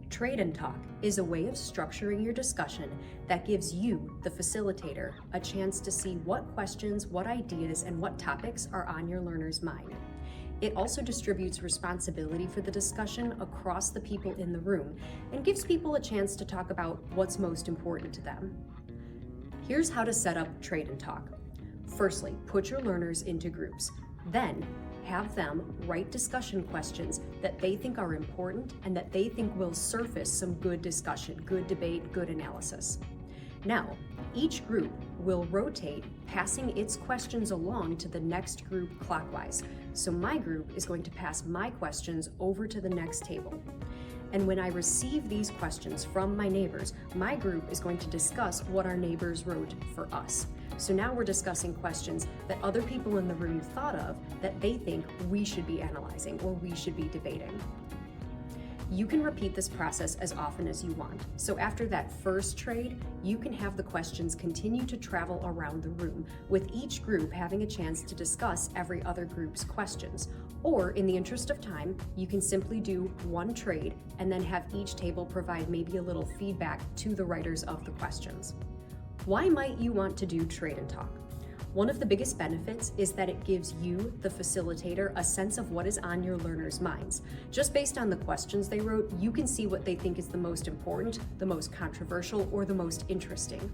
Trade and Talk is a way of structuring your discussion that gives you, the facilitator, a chance to see what questions, what ideas, and what topics are on your learner's mind. It also distributes responsibility for the discussion across the people in the room and gives people a chance to talk about what's most important to them. Here's how to set up Trade and Talk. Firstly, put your learners into groups. Then, have them write discussion questions that they think are important and that they think will surface some good discussion, good debate, good analysis. Now, each group will rotate, passing its questions along to the next group clockwise. So my group is going to pass my questions over to the next table. And when I receive these questions from my neighbors, my group is going to discuss what our neighbors wrote for us. So now we're discussing questions that other people in the room thought of that they think we should be analyzing or we should be debating. You can repeat this process as often as you want. So after that first trade, you can have the questions continue to travel around the room, with each group having a chance to discuss every other group's questions. Or in the interest of time, you can simply do one trade and then have each table provide maybe a little feedback to the writers of the questions. Why might you want to do Trade and Talk? One of the biggest benefits is that it gives you, the facilitator, a sense of what is on your learners' minds. Just based on the questions they wrote, you can see what they think is the most important, the most controversial, or the most interesting.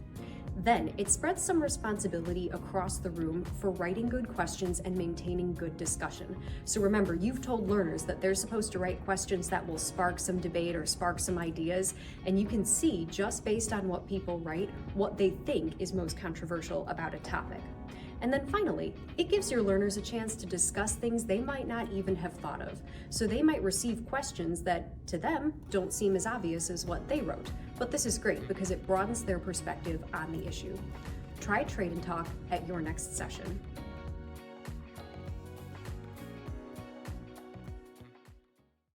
Then, it spreads some responsibility across the room for writing good questions and maintaining good discussion. So remember, you've told learners that they're supposed to write questions that will spark some debate or spark some ideas, and you can see, just based on what people write, what they think is most controversial about a topic. And then finally, it gives your learners a chance to discuss things they might not even have thought of. So they might receive questions that, to them, don't seem as obvious as what they wrote. But this is great because it broadens their perspective on the issue. Try Trade and Talk at your next session.